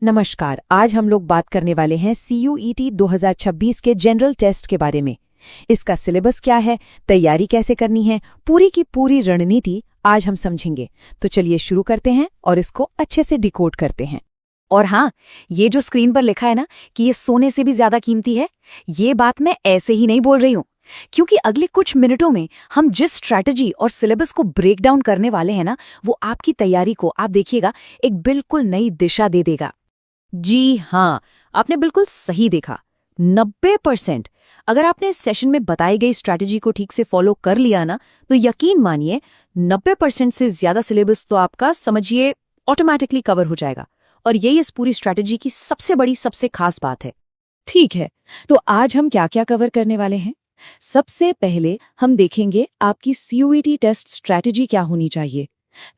नमस्कार। आज हम लोग बात करने वाले हैं CUET 2026 के जनरल टेस्ट के बारे में। इसका सिलेबस क्या है, तैयारी कैसे करनी है, पूरी की पूरी रणनीति आज हम समझेंगे। तो चलिए शुरू करते हैं और इसको अच्छे से डिकोड करते हैं। और हाँ, ये जो स्क्रीन पर लिखा है ना कि ये सोने से भी ज्यादा कीमती है, ये बात मैं ऐसे ही नहीं बोल रही हूँ, क्योंकि अगले कुछ मिनटों में हम जिस स्ट्रैटेजी और सिलेबस को ब्रेक डाउन करने वाले हैं ना, वो आपकी तैयारी को, आप देखिएगा, एक बिल्कुल नई दिशा दे देगा। जी हाँ, आपने बिल्कुल सही देखा। 90%। अगर आपने इस सेशन में बताई गई स्ट्रैटेजी को ठीक से फॉलो कर लिया ना, तो यकीन मानिए 90% से ज्यादा सिलेबस तो आपका समझिए ऑटोमेटिकली कवर हो जाएगा। और यही इस पूरी स्ट्रैटेजी की सबसे बड़ी, सबसे खास बात है। ठीक है, तो आज हम क्या क्या कवर करने वाले हैं? सबसे पहले हम देखेंगे आपकी CUET टेस्ट स्ट्रैटेजी क्या होनी चाहिए।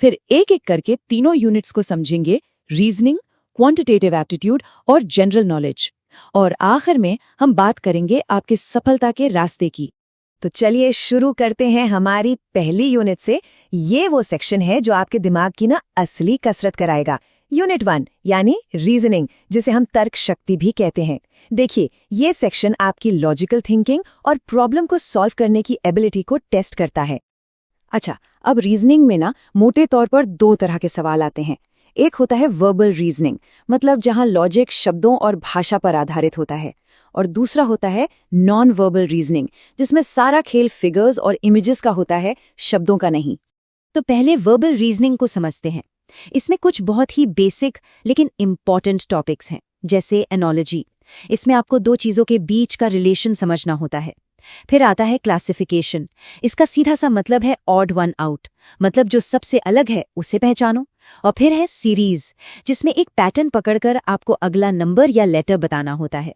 फिर एक एक करके तीनों यूनिट्स को समझेंगे, रीजनिंग, क्वांटिटेटिव एप्टीट्यूड और जनरल नॉलेज। और आखिर में हम बात करेंगे आपके सफलता के रास्ते की। तो चलिए शुरू करते हैं हमारी पहली यूनिट से। ये वो सेक्शन है जो आपके दिमाग की ना असली कसरत कराएगा। यूनिट 1 यानी रीजनिंग, जिसे हम तर्क शक्ति भी कहते हैं। देखिए, ये सेक्शन आपकी लॉजिकल थिंकिंग और प्रॉब्लम को सॉल्व करने की एबिलिटी को टेस्ट करता है। अच्छा, अब रीजनिंग में ना मोटे तौर पर दो तरह के सवाल आते हैं। एक होता है वर्बल रीजनिंग, मतलब जहां लॉजिक शब्दों और भाषा पर आधारित होता है। और दूसरा होता है नॉन वर्बल रीजनिंग, जिसमें सारा खेल फिगर्स और इमेजेस का होता है, शब्दों का नहीं। तो पहले वर्बल रीजनिंग को समझते हैं। इसमें कुछ बहुत ही बेसिक लेकिन इम्पॉर्टेंट टॉपिक्स हैं, जैसे एनोलॉजी। इसमें आपको दो चीजों के बीच का रिलेशन समझना होता है। फिर आता है क्लासिफिकेशन। इसका सीधा सा मतलब है ऑड वन आउट, मतलब जो सबसे अलग है उसे पहचानो। और फिर है सीरीज, जिसमें एक पैटर्न पकड़कर आपको अगला नंबर या लेटर बताना होता है।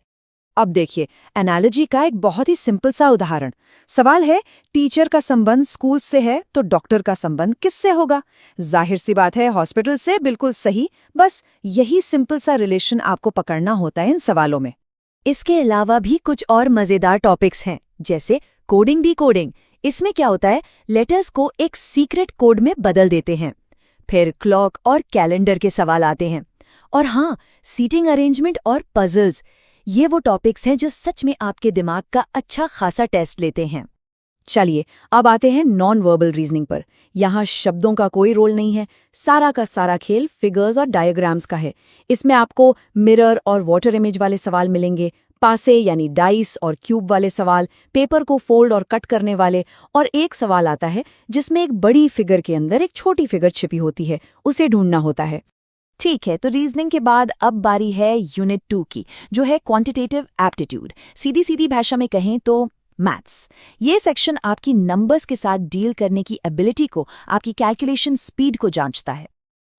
अब देखिए, एनालॉजी का एक बहुत ही सिंपल सा उदाहरण। सवाल है, टीचर का संबंध स्कूल से है तो डॉक्टर का संबंध किससे होगा? जाहिर सी बात है, हॉस्पिटल से। बिल्कुल सही। बस यही सिंपल सा रिलेशन आपको पकड़ना होता है इन सवालों में। इसके अलावा भी कुछ और मजेदार टॉपिक्स हैं, जैसे कोडिंग डिकोडिंग। इसमें क्या होता है, लेटर्स को एक सीक्रेट कोड में बदल देते हैं। फिर क्लॉक और कैलेंडर के सवाल आते हैं। और हाँ, सीटिंग अरेंजमेंट और पजल्स, ये वो टॉपिक्स हैं जो सच में आपके दिमाग का अच्छा खासा टेस्ट लेते हैं। चलिए, अब आते हैं नॉन वर्बल रीजनिंग पर। यहाँ शब्दों का कोई रोल नहीं है, सारा का सारा खेल फिगर्स और डायग्राम्स का है। इसमें आपको मिरर और वाटर इमेज वाले सवाल मिलेंगे, पासे यानी डाइस और क्यूब वाले सवाल, पेपर को फोल्ड और कट करने वाले, और एक सवाल आता है जिसमें एक बड़ी फिगर के अंदर एक छोटी फिगर छिपी होती है, उसे ढूंढना होता है। ठीक है, तो रीजनिंग के बाद अब बारी है यूनिट 2 की, जो है क्वांटिटेटिव एप्टीट्यूड। सीधी सीधी भाषा में कहें तो मैथ्स। ये सेक्शन आपकी नंबर्स के साथ डील करने की एबिलिटी को, आपकी कैलकुलेशन स्पीड को जांचता है।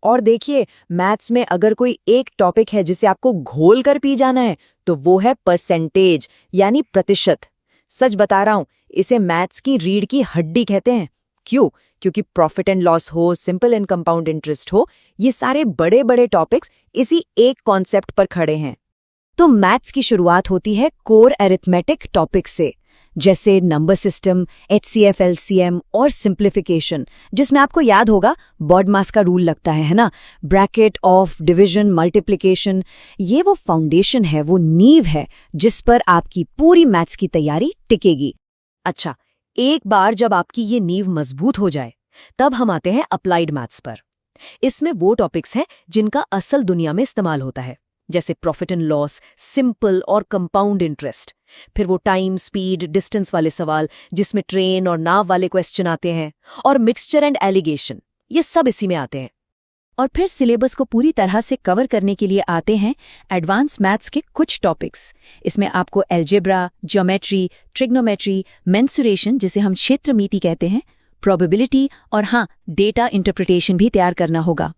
और देखिए, मैथ्स में अगर कोई एक टॉपिक है जिसे आपको घोल कर पी जाना है, तो वो है परसेंटेज यानी प्रतिशत। सच बता रहा हूं, इसे मैथ्स की रीढ़ की हड्डी कहते हैं। क्यों? क्योंकि प्रॉफिट एंड लॉस हो, सिंपल एंड कंपाउंड इंटरेस्ट हो, ये सारे बड़े बड़े टॉपिक्स इसी एक कॉन्सेप्ट पर खड़े हैं। तो मैथ्स की शुरुआत होती है कोर अरिथमेटिक टॉपिक से, जैसे नंबर सिस्टम, HCF, LCM और सिंप्लीफिकेशन, जिसमें आपको याद होगा बॉडमास का रूल लगता है ना, ब्रैकेट ऑफ, डिवीजन, मल्टीप्लिकेशन। ये वो फाउंडेशन है, वो नींव है जिस पर आपकी पूरी मैथ्स की तैयारी टिकेगी। अच्छा, एक बार जब आपकी ये नींव मजबूत हो जाए, तब हम आते हैं अप्लाइड मैथ्स पर। इसमें वो टॉपिक्स हैं जिनका असल दुनिया में इस्तेमाल होता है, जैसे प्रॉफिट एंड लॉस, सिंपल और कंपाउंड इंटरेस्ट। फिर वो टाइम, स्पीड, डिस्टेंस वाले सवाल, जिसमें ट्रेन और नाव वाले क्वेश्चन आते हैं, और मिक्सचर एंड एलिगेशन, ये सब इसी में आते हैं। और फिर सिलेबस को पूरी तरह से कवर करने के लिए आते हैं एडवांस मैथ्स के कुछ टॉपिक्स। इसमें आपको अलजेब्रा, ज्योमेट्री, ट्रिग्नोमेट्री, मेंसुरेशन, जिसे हम क्षेत्रमिति कहते हैं, प्रोबेबिलिटी और हाँ, डेटा इंटरप्रिटेशन भी तैयार करना होगा।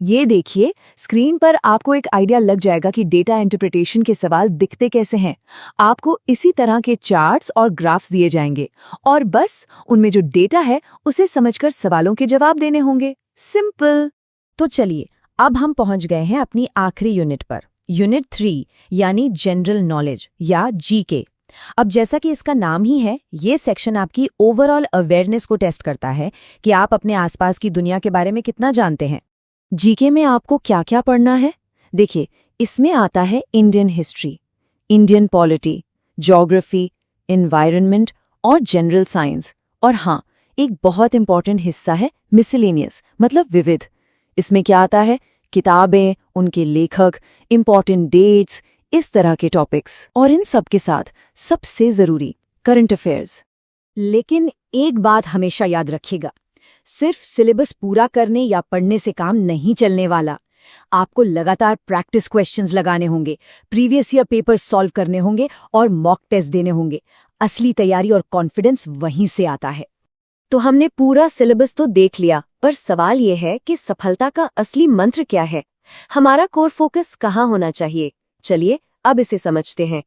ये देखिए, स्क्रीन पर आपको एक आइडिया लग जाएगा कि डेटा इंटरप्रिटेशन के सवाल दिखते कैसे हैं। आपको इसी तरह के चार्ट्स और ग्राफ्स दिए जाएंगे, और बस उनमें जो डेटा है उसे समझकर सवालों के जवाब देने होंगे। सिंपल। तो चलिए, अब हम पहुंच गए हैं अपनी आखिरी यूनिट पर, यूनिट 3 यानी जनरल नॉलेज या GK। अब जैसा कि इसका नाम ही है, ये सेक्शन आपकी ओवरऑल अवेयरनेस को टेस्ट करता है कि आप अपने आसपास की दुनिया के बारे में कितना जानते हैं। GK में आपको क्या क्या पढ़ना है? देखिए, इसमें आता है Indian history, Indian polity, geography, environment और जनरल साइंस। और हाँ, एक बहुत इंपॉर्टेंट हिस्सा है मिसलेनियस, मतलब विविध। इसमें क्या आता है? किताबें, उनके लेखक, इंपॉर्टेंट डेट्स, इस तरह के टॉपिक्स। और इन सब के साथ सबसे जरूरी करंट अफेयर्स। लेकिन एक बात हमेशा याद रखिएगा, सिर्फ सिलेबस पूरा करने या पढ़ने से काम नहीं चलने वाला। आपको लगातार प्रैक्टिस क्वेश्चंस लगाने होंगे, प्रीवियस ईयर पेपर्स सॉल्व करने होंगे और मॉक टेस्ट देने होंगे। असली तैयारी और कॉन्फिडेंस वहीं से आता है। तो हमने पूरा सिलेबस तो देख लिया, पर सवाल यह है कि सफलता का असली मंत्र क्या है? हमारा कोर फोकस कहाँ होना चाहिए? चलिए अब इसे समझते हैं।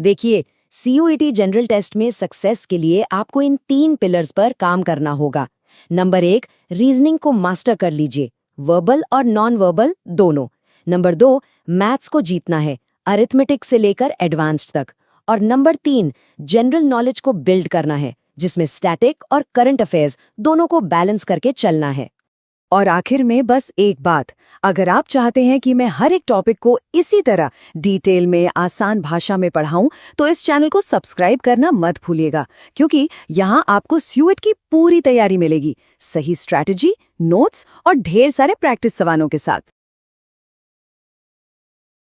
देखिए, CUET जनरल टेस्ट में सक्सेस के लिए आपको इन 3 पिलर्स पर काम करना होगा। नंबर 1, रीजनिंग को मास्टर कर लीजिए, वर्बल और नॉन वर्बल दोनों। नंबर 2, मैथ्स को जीतना है, अरिथमेटिक से लेकर एडवांस्ड तक। और नंबर 3, जनरल नॉलेज को बिल्ड करना है, जिसमें स्टैटिक और करंट अफेयर्स दोनों को बैलेंस करके चलना है। और आखिर में बस एक बात, अगर आप चाहते हैं कि मैं हर एक टॉपिक को इसी तरह डिटेल में आसान भाषा में पढ़ाऊं, तो इस चैनल को सब्सक्राइब करना मत भूलिएगा, क्योंकि यहाँ आपको CUET की पूरी तैयारी मिलेगी, सही स्ट्रैटेजी, नोट्स और ढेर सारे प्रैक्टिस सवालों के साथ।